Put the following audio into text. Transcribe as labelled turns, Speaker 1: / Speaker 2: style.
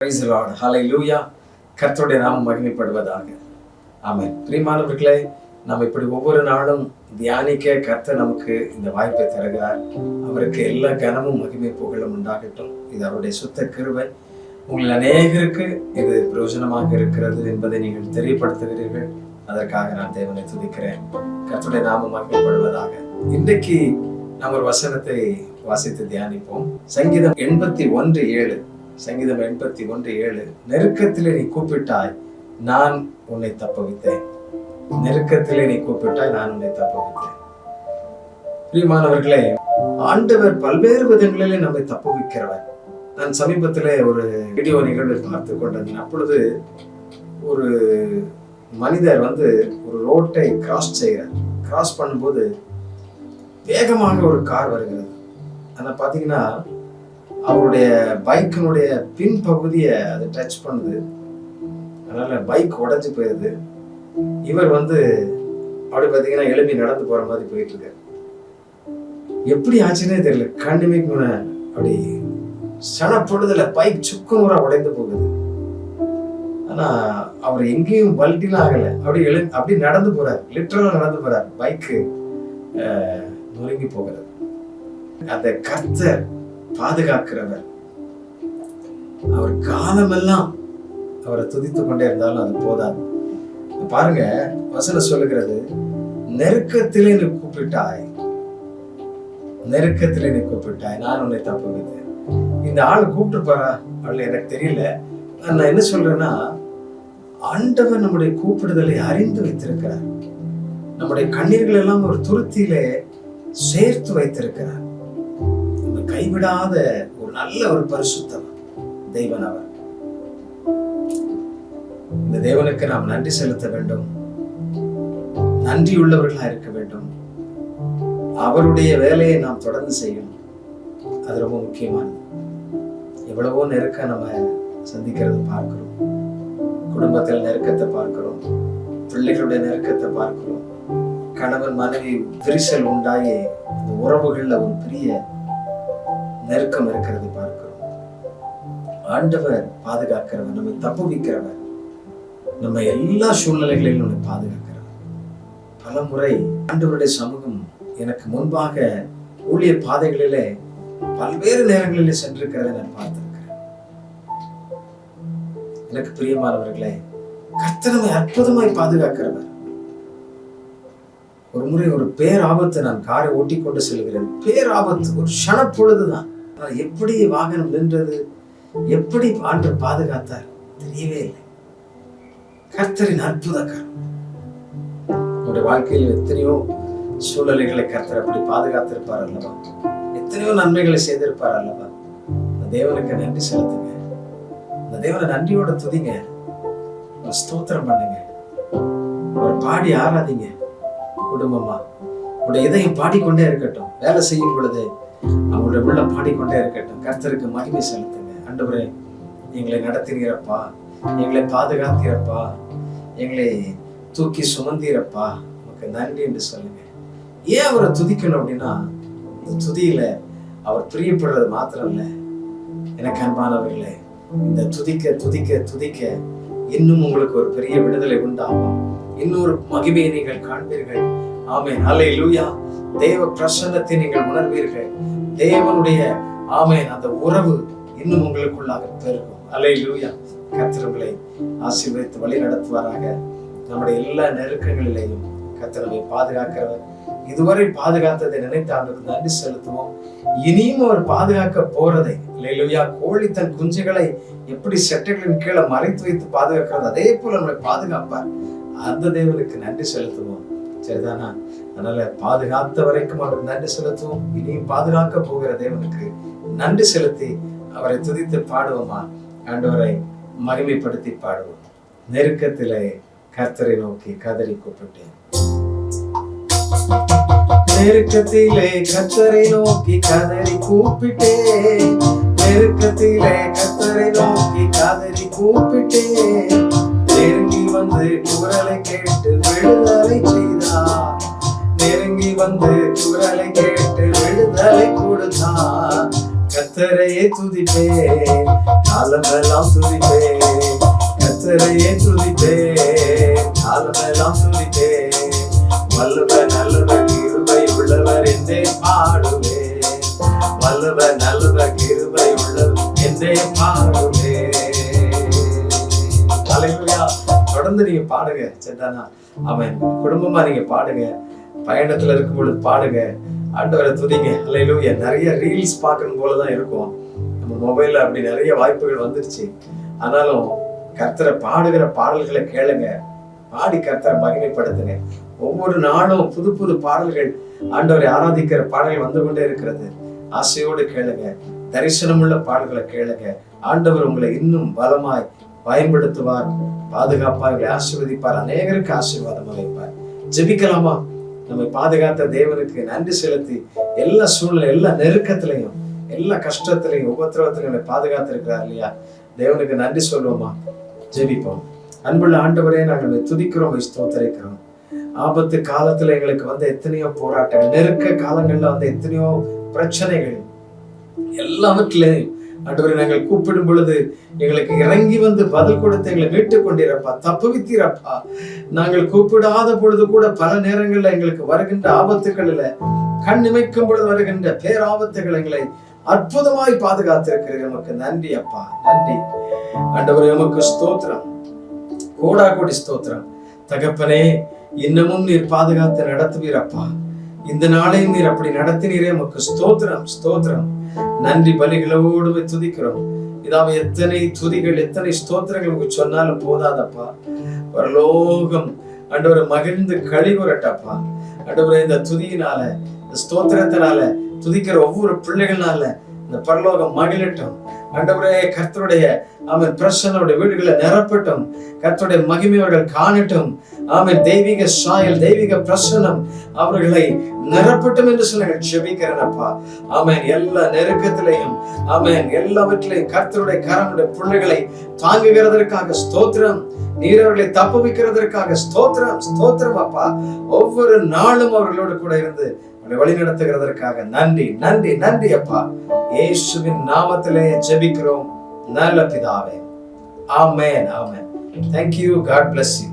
Speaker 1: Praise the Lord. Hallelujah. கர்த்தருடைய நாமம் மகிமைப்படுவதாக. ஆமென். பிரியமானவர்களே, நாம் இப்படி ஒவ்வொரு நாளும் தியானிக்க கர்த்தர் நமக்கு இந்த வாய்ப்பை தருகிறார். அவருக்கு எல்லா கனமும் மகிமை புகழும் உண்டாகட்டும். இது அவருடைய சுத்த கிருபை. உங்கள் அநேகருக்கு இது பிரயோஜனமாக இருக்கிறது என்பதை நீங்கள் தெரியப்படுத்துகிறீர்கள். அதற்காக நான் தேவனை துதிக்கிறேன். கர்த்தருடைய நாமம் மகிமைப்படுவதாக. இன்றைக்கு நாம் ஒரு வசனத்தை வாசித்து தியானிப்போம். சங்கீதம் 81:7. சங்கீதம் 81:7. நெருக்கத்திலே நீ கூப்பிட்டாய், நான் உன்னை தப்புவித்தேன். நெருக்கத்திலே நீ கூப்பிட்டாய், நான் உன்னை தப்புவித்தேன். பிரியமானவர்களே, ஆண்டவர் பல்வேறு விதங்களிலே நம்மை தப்புவிக்கிறவர். நான் சமீபத்திலே ஒரு வீடியோ நிகழ்வை பார்த்து கொண்டிருந்தேன். அப்பொழுது ஒரு மனிதர் ஒரு ரோட்டை கிராஸ் செய்கிறார். கிராஸ் பண்ணும்போது வேகமாக ஒரு கார் வருகிறது. ஆனா பாத்தீங்கன்னா அவருடைய பைக்கினுடைய பின்பகுதியை அது டச் பண்ணுது. அதனால பைக் உடைஞ்சு போயிருது. இவர் அப்படி பாத்தீங்கன்னா எழுப்பி நடந்து போற மாதிரி போயிட்டு இருக்காரு. எப்படி ஆச்சுன்னே தெரியல. கண்ணுமே அப்படி சனப்பொழுதுல பைக் சுக்குநூறா உடைந்து போகுது. ஆனா அவர் எங்கேயும் பல்ட்டிலாம் ஆகல. அப்படி நடந்து போறாரு. லிட்டரலா நடந்து போறாரு. பைக்கு நொறுங்கி போகிறது. அந்த கர்த்தர் பாதுகாக்கிறவர். அவர் காலமெல்லாம் அவரை துதித்து கொண்டே இருந்தாலும் அது போதாது. பாருங்க, வசனம் சொல்லுகிறது, நெருக்கத்திலே நீ கூப்பிட்டாய், நெருக்கத்திலே நீ கூப்பிட்டாய், நான் உன்னை தப்புவித்தேன். இந்த ஆளு கூப்பிட்டு போறா அவள் எனக்கு தெரியல. நான் என்ன சொல்றேன்னா, ஆண்டவர் நம்முடைய கூப்பிடுதலை அறிந்து வைத்திருக்கிறார். நம்முடைய கண்ணீர்கள் எல்லாம் ஒரு துருத்தியிலே சேர்த்து வைத்திருக்கிறார். நம்ம கைவிடாத ஒரு நல்ல ஒரு பரிசுத்தம் தெய்வன் அவர். இந்த தேவனுக்கு நாம் நன்றி செலுத்த வேண்டும். நன்றியுள்ளவர்களா இருக்க வேண்டும். அவருடைய வேலையை நாம் தொடர்ந்து செய்யணும். அது ரொம்ப முக்கியமானது. எவ்வளவோ நெருக்கம் நம்ம சந்திக்கிறது பார்க்கிறோம். குடும்பத்தில் நெருக்கத்தை பார்க்கிறோம். பிள்ளைகளுடைய நெருக்கத்தை பார்க்கிறோம். கணவன் மனைவி விரிசல் உண்டாயி இந்த உறவுகள்ல ஒரு பெரிய நெருக்கம் இருக்கிறது பார்க்கிறோம். ஆண்டவர் பாதுகாக்கிறவர், நம்மை தப்புவிக்கிறவர், நம்ம எல்லா சூழ்நிலைகளிலும் நம்மை பாதுகாக்கிறவர். பல முறை ஆண்டவருடைய சமூகம் எனக்கு முன்பாக ஊழிய பாதைகளிலே பல்வேறு நேரங்களிலே சென்றிருக்கிறதை நான் பார்த்திருக்கிறேன். எனக்கு பிரியமானவர்களே, கர்த்தர் நம்மை அற்புதமாய் பாதுகாக்கிறவர். ஒரு முறை ஒரு பேராபத்து, நான் காரை ஓட்டி கொண்டு செல்கிறேன். பேராபத்து ஒரு க்ஷணப்பொழுதுதான். எப்படி வாகனம் நின்றது, எப்படி ஆண்டவர் பாதுகாத்தார் தெரியவே இல்லை. கர்த்தரின் அற்புதக்காரர். நம்முடைய வாழ்க்கையில் எத்தனையோ சூழ்நிலைகளை கர்த்தர் அப்படி பாதுகாத்திருப்பார் அல்லவா? எத்தனையோ நன்மைகளை செய்திருப்பார் அல்லவா? அந்த தேவனுக்கு நன்றி செலுத்துங்க. அந்த தேவனை நன்றியோட துதிங்க. ஒரு ஸ்தோத்திரம் பண்ணுங்க. ஒரு பாடி ஆராதிங்க. குடும்பமா உடைய இதயம் பாடிக்கொண்டே இருக்கட்டும். வேலை செய்யும் பொழுது அவங்களுடைய உள்ள பாடிக்கொண்டே இருக்கட்டும். கர்த்தருக்கு மகிமை செலுத்துங்க. ஆண்டவரே, எங்களை நடத்தினீரப்பா, எங்களை பாதுகாத்தீரப்பா, எங்களை தூக்கி சுமந்தீரப்பா, உனக்கு நன்றி என்று சொல்லுங்க. ஏன் அவரை துதிக்கணும் அப்படின்னா, இந்த துதியில அவர் பிரியப்படுறது மாத்திரம் இல்ல. எனக்கு அன்பானவர்களே, இந்த துதிக்க துதிக்க துதிக்க இன்னும் உங்களுக்கு ஒரு பெரிய விடுதலை உண்டாகும். இன்னொரு மகிமையை நீங்கள் காண்பீர்கள். ஆமென். அல்லேலூயா. தேவ பிரசன்னத்தை நீங்கள் உணர்வீர்கள். தேவனுடைய ஆமென் அந்த உறவு இன்னும் உங்களுக்குள்ளாக பெருகும். அல்லேலூயா. கர்த்தர் உங்களை ஆசீர்வதித்து வழி நடத்துவாராக. நம்முடைய எல்லா நெருக்கங்களிலேயும் கர்த்தர் நம்மை பாதுகாக்கிறவர். இதுவரை பாதுகாத்ததை நினைத்து அவருக்கு நன்றி செலுத்துவோம். இனியும் அவர் பாதுகாக்க போறதை, அல்லேலூயா, கோழி தன் குஞ்சுகளை எப்படி செட்டைகளின் கீழே மறைத்து வைத்து பாதுகாக்கிறது, அதே போல நம்மளை பாதுகாப்பார். அந்த தேவனுக்கு நன்றி செலுத்துவோம். சரிதானா? அதனால பாதுகாத்த வரைக்கும் அவருக்கு நன்றி செலுத்துவோம். இனியும் பாதுகாக்க போகிற தேவனுக்கு நன்றி செலுத்தி அவரை துதித்து பாடுவோமா? ஆண்டவரை மகிமைப்படுத்தி பாடுவோம். நெருக்கத்திலே கர்த்தரை நோக்கி கதறி கூப்பிட்டேன். நெருக்கத்திலே கர்த்தரை நோக்கி கதறி கூப்பிட்டேன். நெருக்கத்திலே கர்த்தரை நோக்கி கதறி கூப்பிட்டேன். நெருங்கி வந்து குரலை கேட்டு விடுதலை செய்தார். நெருங்கி வந்து குரலை கேட்டு விடுதலை கொடுத்தார். கர்த்தர் கர்த்தரையே துதிப்பே, காலமெல்லாம் துதிப்பே, கர்த்தரையே துதிப்பே, காலமெல்லாம் துதிப்பே, வல்லவர் நல்லவர் கிருபை உள்ளவர் என்றே பாடுவே, வல்லவர் நல்லவர் கிருபை உள்ளவர் என்றே பாடுவே. ஹல்லேலூயா. தொடர்ந்து நீங்க பாடுங்க சரிதானா? அவன் குடும்பமா நீங்க பாடுங்க, பயணத்துல இருக்கும் பொழுது பாடுங்க, ஆண்டவரை துதிங்க. ஹல்லேலூயா. நிறைய ரீல்ஸ் பார்க்கணும் போலதான் இருக்கும் நம்ம மொபைல்ல, அப்படி நிறைய வாய்ப்புகள் வந்துருச்சு. ஆனாலும் கர்த்தரை பாடுகிற பாடல்களை கேளுங்க, பாடி கர்த்தரை மகிமைப்படுத்துங்க. ஒவ்வொரு நாளும் புது புது பாடல்கள், ஆண்டவரை ஆராதிக்கிற பாடல்கள் வந்து கொண்டே இருக்கிறது. ஆசையோடு கேளுங்க, தரிசனமுள்ள பாடல்களை கேளுங்க. ஆண்டவர் உங்களை இன்னும் பலமாய் பயன்படுத்துவார், பாதுகாப்பார், ஆசீர்வதிப்பார், அநேகருக்கு ஆசீர்வாதம் அளிப்பார். ஜெபிக்கலாமா? நம்மை பாதுகாத்த தேவனுக்கு நன்றி செலுத்தி, எல்லா சூழ்நிலை, எல்லா நெருக்கத்திலையும், எல்லா கஷ்டத்திலையும், உபத்திரவத்திலையும் பாதுகாத்து இருக்கிறார் இல்லையா? தேவனுக்கு நன்றி சொல்லுவோமா? ஜெபிப்போம். அன்புள்ள ஆண்டவரே, நாங்கள் துதிக்கிறோம், ஸ்தோத்திரிக்கிறோம். ஆபத்து காலத்துல எங்களுக்கு வந்த எத்தனையோ போராட்டங்கள், நெருக்க காலங்கள்ல வந்த எத்தனையோ பிரச்சனைகள், எல்லாவற்றிலையும் ஆண்டவரே நாங்கள் கூப்பிடும் பொழுது எங்களுக்கு இறங்கி வந்து பதில் கொடுத்து எங்களை மீட்டுக் கொண்டிருப்பா, தப்புவித்தீரப்பா. நாங்கள் கூப்பிடாத பொழுது கூட பல நேரங்கள்ல எங்களுக்கு வருகின்ற ஆபத்துகளில, கண் இமைக்கும் பொழுது வருகின்ற பேராபத்துகள் எங்களை அற்புதமாய் பாதுகாத்திருக்கிறீர்கள். நமக்கு நன்றி அப்பா, நன்றி ஆண்டவரே. நமக்கு ஸ்தோத்திரம், கோடா கோடி ஸ்தோத்திரம். தகப்பனே, இன்னமும் நீர் பாதுகாத்து நடத்துவீரப்பா. இந்த நாளையும் நீர் அப்படி நடத்தினீரே, நமக்கு ஸ்தோத்திரம், ஸ்தோத்திரம். நன்றி பலிகளோடு துதிக்கிறோம். இதாவை எத்தனை துதிகள், எத்தனை ஸ்தோத்திரங்களுக்கு சொன்னாலும் போதாதப்பா. பரலோகம் ஆண்டவரை மகிழ்ந்து கழிவுறட்டப்பா. ஆண்டவரை இந்த துதியினால, ஸ்தோத்திரத்தினால, துதிக்கிற ஒவ்வொரு பிள்ளைகளால இந்த பரலோகம் மகிழட்டும். ஆண்டவரே, கர்த்தருடைய ஆமென் பிரசன்னோட வீடுகளை நிரப்பட்டும். கர்த்தருடைய மகிமை அவர்கள் காணட்டும். ஆமென். தெய்வீக சாயல், தெய்வீக பிரசன்னம் அவர்களை நிரப்பட்டும் என்று சொல்லி ஜெபிக்கிறேனப்பா. ஆமென். எல்லா நெருக்கத்திலையும், ஆமென், எல்லாவற்றிலையும் கர்த்தருடைய கரமுடைய பிள்ளைகளை தாங்குகிறதற்காக ஸ்தோத்திரம். நீர் அவர்களை தப்புவிக்கிறதற்காக ஸ்தோத்திரம், ஸ்தோத்திரம் அப்பா. ஒவ்வொரு நாளும் அவர்களோடு கூட இருந்து வழி நடத்துகிறதற்காக நன்றி, நன்றி, நன்றி அப்பா. இயேசுவின் நாமத்திலே ஜெபிக்கிறோம் நல்ல பிதாவே. ஆமென், ஆமென். Thank you. God bless you.